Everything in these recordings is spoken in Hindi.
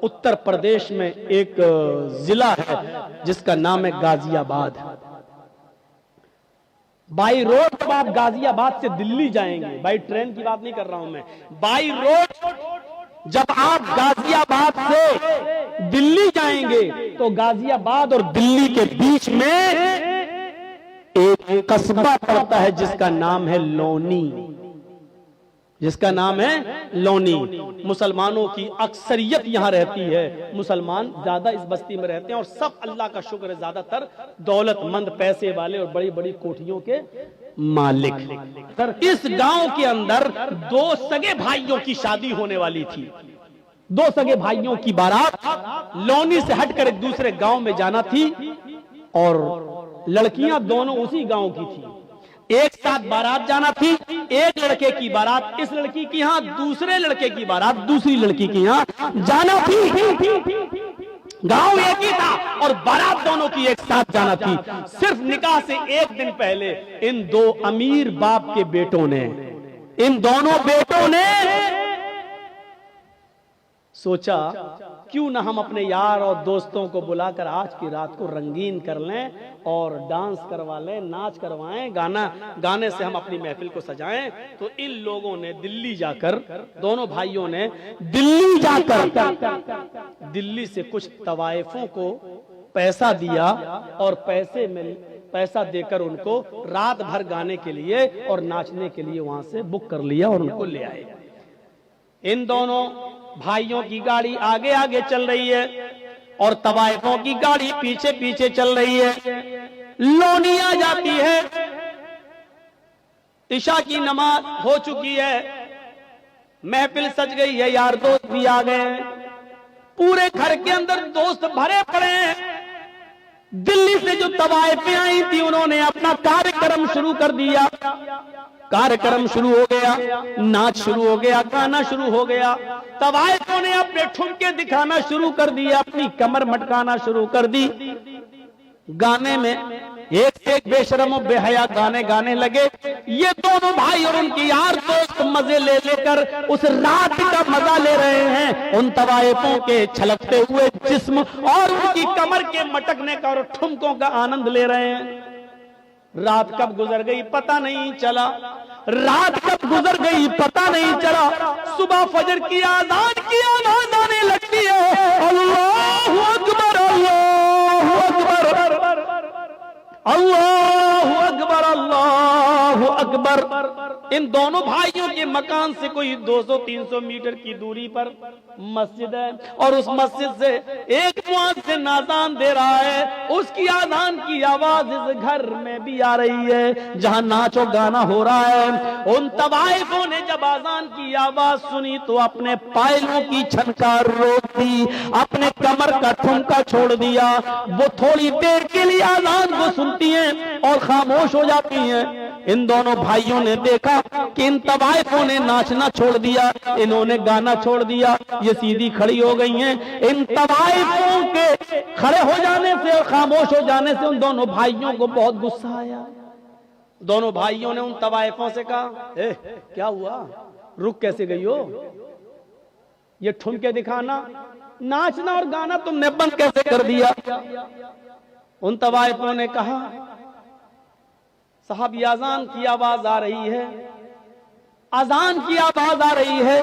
उत्तर प्रदेश में एक जिला है जिसका नाम है गाजियाबाद। बाई रोड जब आप गाजियाबाद से दिल्ली जाएंगे, बाई ट्रेन की बात नहीं कर रहा हूं मैं, बाई रोड जब आप गाजियाबाद से दिल्ली जाएंगे तो गाजियाबाद और दिल्ली के बीच में एक कस्बा पड़ता है जिसका नाम है लोनी, जिसका नाम है लोनी। मुसलमानों की अक्सरियत यहां रहती है, मुसलमान ज्यादा इस बस्ती में रहते हैं और सब अल्लाह का शुक्र है ज्यादातर दौलतमंद, पैसे वाले और बड़ी बड़ी कोठियों के मालिक। इस गांव के अंदर दो सगे भाइयों की शादी होने वाली थी। दो सगे भाइयों की बारात लोनी से हटकर एक दूसरे गांव में जाना थी और लड़कियां दोनों उसी गांव की थी। एक साथ बारात जाना थी, एक लड़के की बारात इस लड़की की यहां, दूसरे लड़के की बारात दूसरी लड़की की यहां जाना थी। गांव एक ही था और बारात दोनों की एक साथ जाना थी। सिर्फ निकाह से एक दिन पहले इन दो अमीर बाप के बेटों ने, इन दोनों बेटों ने सोचा क्यों ना हम अपने यार और दोस्तों को बुलाकर आज की रात को रंगीन कर लें और डांस करवा लें, नाच करवाएं, गाने से हम अपनी महफिल को सजाएं। तो इन लोगों ने दिल्ली जाकर, दोनों भाइयों ने दिल्ली जाकर दिल्ली से कुछ तवाइफों को पैसा दिया और पैसा देकर उनको रात भर गाने के लिए और नाचने के लिए वहां से बुक कर लिया और उनको ले आए। इन दोनों भाइयों की गाड़ी आगे आगे चल रही है और तवाइफों की गाड़ी पीछे पीछे चल रही है। लोनी आ जाती है, इशा की नमाज हो चुकी है, महफिल सज गई है, यार दोस्त भी आ गए हैं, पूरे घर के अंदर दोस्त भरे पड़े हैं। दिल्ली से जो तवाइफें आई थी उन्होंने अपना कार्यक्रम शुरू कर दिया। कार्यक्रम शुरू हो गया, नाच शुरू हो गया, गाना शुरू हो गया। तवाइफों ने अपने ठुमके दिखाना शुरू कर दिया, अपनी कमर मटकाना शुरू कर दी। गाने में एक से एक बेशरम और बेहया गाने गाने लगे। ये दोनों भाई और उनके यार दोस्त मजे ले लेकर उस रात का मजा ले रहे हैं, उन तवाइफों के छलकते हुए जिस्म और उनकी कमर के मटकने का और ठुमकों का आनंद ले रहे हैं। रात कब गुजर गई पता नहीं चला, रात कब गुजर गई पता नहीं चला। सुबह फजर की आजान की आवाज आने लगती है, अल्लाहु अकबर, अल्लाहु अकबर, अल्लाहु अकबर, अल्लाहु अकबर। इन दोनों भाइयों के मकान से कोई 200-300 मीटर की दूरी पर मस्जिद है और उस मस्जिद से एक मुअज्जिन आज़ान दे रहा है। उसकी आज़ान की आवाज इस घर में भी आ रही है जहां नाचो गाना हो रहा है। उन तवाइफों ने जब आज़ान की आवाज सुनी तो अपने पायलों की छनकार रोक दी, अपने कमर का ठुमका छोड़ दिया। वो थोड़ी देर के लिए आज़ान को सुनती हैं और खामोश हो जाती हैं। इन दोनों भाइयों ने देखा कि इन तवाइफों ने नाचना छोड़ दिया, इन्होंने गाना छोड़ दिया, ये सीधी खड़ी हो गई हैं। इन तवाइफों के खड़े हो जाने से और खामोश हो जाने से उन दोनों भाइयों को बहुत गुस्सा आया। दोनों भाइयों ने उन तवाइफों से कहा, क्या हुआ, रुक कैसे गई हो? ये ठुमके दिखाना, नाचना और गाना तुमने बंद कैसे कर दिया? उन तवाइफों ने कहा, साहब ये अजान की आवाज आ रही है, अजान की आवाज आ रही है,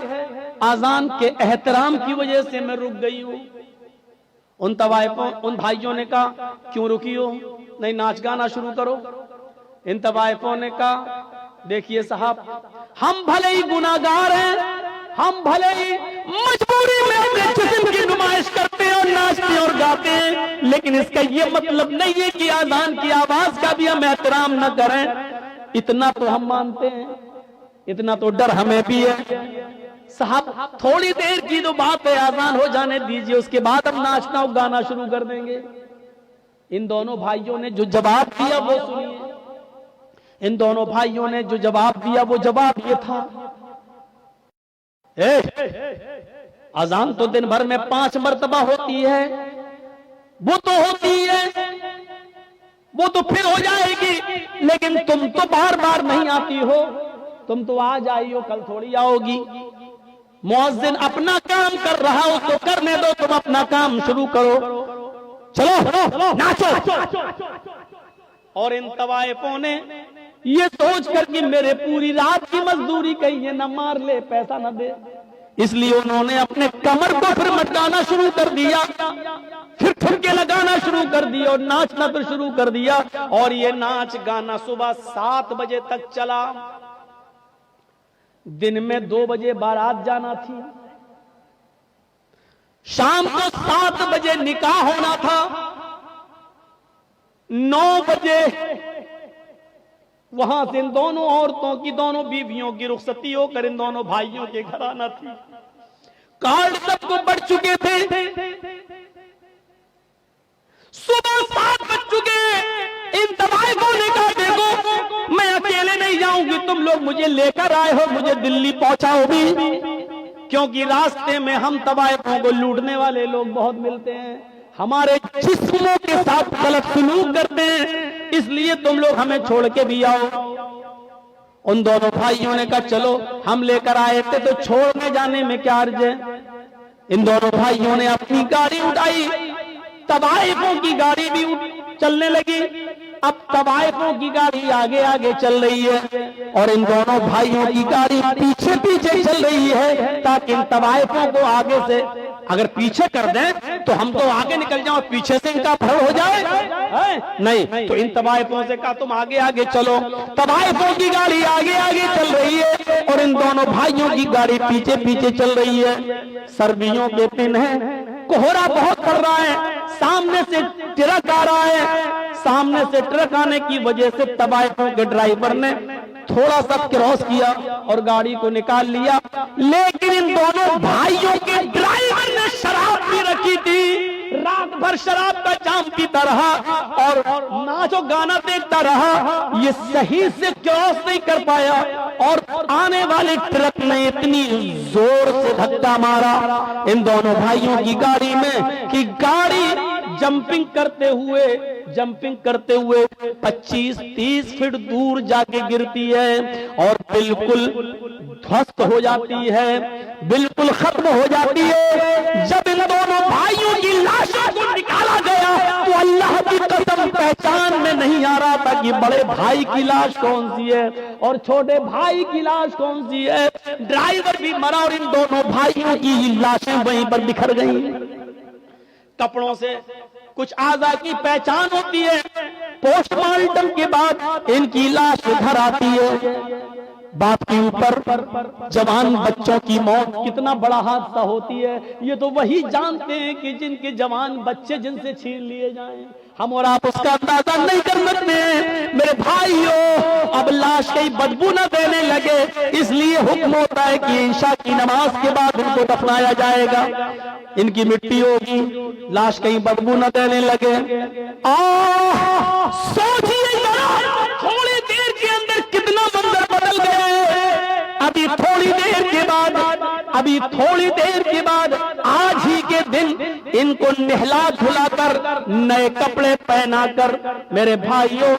अजान के एहतराम की वजह से मैं रुक गई हूं। उन तवाइफों, उन भाइयों ने कहा, क्यों रुकी हो, नहीं नाच गाना शुरू करो। इन तवाइफों ने कहा, देखिए साहब, हम भले ही गुनाहगार हैं, हम भले ही मजबूरी में अपने जिस्म की नुमाइश करते हैं और नाचते हैं और गाते हैं, लेकिन इसका ये मतलब नहीं है कि आज़ान की आवाज का भी हम एहतराम न करें। इतना तो हम मानते हैं, इतना तो डर हमें भी है। साहब थोड़ी देर की तो बात है, आज़ान हो जाने दीजिए, उसके बाद हम नाचना और गाना शुरू कर देंगे। इन दोनों भाइयों ने जो जवाब दिया वो सुनिए। इन दोनों भाइयों ने जो जवाब दिया वो जवाब ये था, अजान तो दिन भर में 5 मर्तबा होती है, वो तो होती है, वो तो फिर हो जाएगी, लेकिन तुम तो बार बार नहीं आती हो, तुम तो आज आई हो, कल थोड़ी आओगी। मुअज्जिन अपना काम कर रहा हो तो करने दो, तुम अपना काम शुरू करो, चलो नाचो। और इन तवाइफों ने ये सोच कर कि मेरे पूरी रात की मजदूरी कहीं ये न मार ले, पैसा न दे, इसलिए उन्होंने अपने कमर को फिर मटकाना शुरू कर दिया, फिर ठुमके लगाना शुरू कर दिया और नाचना फिर शुरू कर दिया। और ये नाच गाना सुबह 7 बजे तक चला। दिन में 2 बजे बारात जाना थी, शाम को 7 बजे निकाह होना था, 9 बजे वहां से इन दोनों औरतों की, दोनों बीवियों की रुखसती होकर इन दोनों भाइयों के घर आना थी। कार्ड सबको बढ़ चुके थे, सुबह 7 बज चुके। इन तवाइफों ने कहा देखो मैं अकेले नहीं जाऊंगी, तुम लोग मुझे लेकर आए हो, मुझे दिल्ली पहुंचाओ भी, क्योंकि रास्ते में हम तवाइफों को लूटने वाले लोग बहुत मिलते हैं, हमारे जिस्मों के साथ गलत सलूक करते हैं, इसलिए तुम लोग हमें छोड़ के भी आओ। उन दोनों भाइयों ने कहा चलो हम लेकर आए थे तो छोड़ने जाने में क्या अर्ज है। इन दोनों भाइयों ने अपनी गाड़ी उठाई, तवाइफों की गाड़ी भी चलने लगी। अब तवाइफों की गाड़ी आगे आगे चल रही है और इन दोनों भाइयों की गाड़ी पीछे पीछे चल रही है, ताकि इन तवाइफों को आगे से अगर पीछे कर दें तो हम तो आगे निकल जाओ, पीछे से इनका फर हो जाए है? नहीं, तो इन तवाइफों से कहा तुम आगे आगे चलो। तवाइफों की गाड़ी आगे आगे चल रही है और इन दोनों भाइयों की गाड़ी पीछे पीछे चल रही है। सर्दियों के दिन है, कोहरा बहुत पड़ रहा है, सामने से ट्रक आ रहा है, सामने से ट्रक आने की वजह से तवाइफों के ड्राइवर ने थोड़ा सा क्रॉस किया और गाड़ी को निकाल लिया, लेकिन इन दोनों भाइयों के ड्राइवर ने शराब पी रखी थी, रात भर शराब का जाम पीता रहा और नाचो गाना देखता रहा, ये सही से क्रॉस नहीं कर पाया और आने वाले ट्रक ने इतनी जोर से धक्का मारा इन दोनों भाइयों की गाड़ी में कि गाड़ी जंपिंग करते हुए 25-30 फीट दूर जाके गिरती है और बिल्कुल ध्वस्त हो जाती है, बिल्कुल खत्म हो जाती है। जब इन दोनों भाइयों की लाशों को निकाला गया तो अल्लाह की कसम पहचान में नहीं आ रहा था कि बड़े भाई की लाश कौन सी है और छोटे भाई की लाश कौन सी है। ड्राइवर भी मरा और इन दोनों भाइयों की लाशें वहीं पर बिखर गई। कपड़ों से कुछ आज़ा की पहचान होती है, पोस्टमार्टम के बाद इनकी लाश घर आती है। बाप के ऊपर जवान बच्चों की मौत कितना बड़ा हादसा होती है, ये तो वही जानते हैं कि जिनके जवान बच्चे जिनसे छीन लिए जाएं। हम और आप उसका अंदाजा नहीं कर सकते। मेरे भाइयों, अब लाश कहीं बदबू न देने लगे, इसलिए हुक्म होता है कि ईशा की नमाज के बाद उनको दफनाया जाएगा, इनकी मिट्टी होगी, लाश कहीं बदबू न देने लगे। सोचिए थोड़ी देर के अंदर कितना मंजर बदल गया है। अभी थोड़ी देर के बाद आज ही के दिन इनको नहला धुलाकर नए कपड़े पहनाकर मेरे भाइयों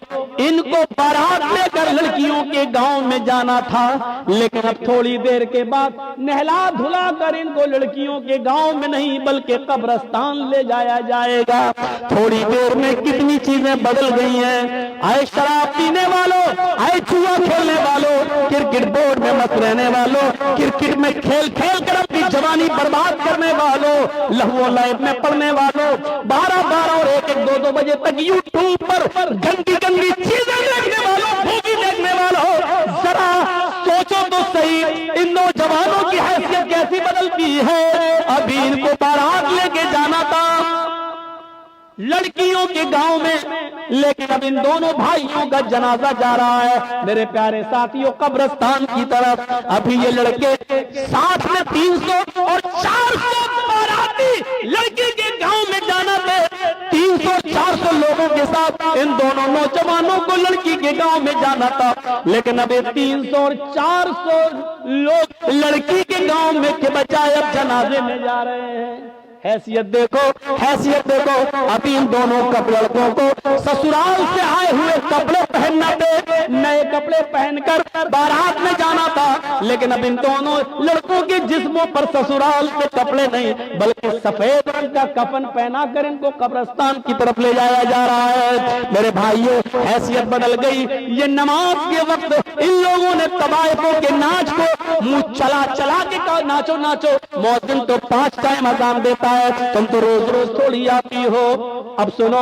इनको बारात लेकर लड़कियों के गांव में जाना था, लेकिन अब थोड़ी देर के बाद नहला धुलाकर इनको लड़कियों के गांव में नहीं बल्कि कब्रिस्तान ले जाया जाएगा। थोड़ी देर में कितनी चीजें बदल गई हैं। आए शराब पीने वालों, आए जुआ खेलने वालों, क्रिकेट बोर्ड में मत रहने वालों, क्रिकेट में खेल खेल कर अपनी जवानी बर्बाद करने वालों, लहू लाइफ में पढ़ने वालों, 12-12 और 1-1, 2-2 बजे तक यूट्यूब पर गंदी गंदी चीजें देखने वालों, मूवी देखने वालों, जरा सोचो तो सही इन नौजवानों की हैसियत कैसी बदलती है। अभी इनको बारात लेके जाना था लड़कियों के गांव में, लेकिन अब इन दोनों भाइयों का जनाजा जा रहा है मेरे प्यारे साथियों कब्रिस्तान की तरफ। अभी ये लड़के साथ में 300 और 400 बाराती लड़के के गांव में जाना थे। 300-400 लोगों के साथ इन दोनों नौजवानों को लड़की के गांव में जाना था, लेकिन अब 300 और 400 लोग लड़की के गांव में के बजाय अब जनाजे में जा रहे हैं। हैसियत देखो, हैसियत देखो। अभी इन दोनों लड़कों को ससुराल से आए हुए कपड़े पहनना थे, नए कपड़े पहनकर बारात में जाना था, लेकिन अब इन दोनों लड़कों के जिस्मों पर ससुराल के कपड़े नहीं बल्कि सफेद रंग का कफन पहना कर इनको कब्रिस्तान की तरफ ले जाया जा रहा है। मेरे भाइयों, हैसियत बदल गई। ये नमाज के वक्त इन लोगों ने तवाइफों के नाच को मुंह चला चला के कहा नाचो नाचो, मौजिन तो 5 टाइम अजान देता है, तुम तो रोज रोज थोड़ी आती हो। अब सुनो,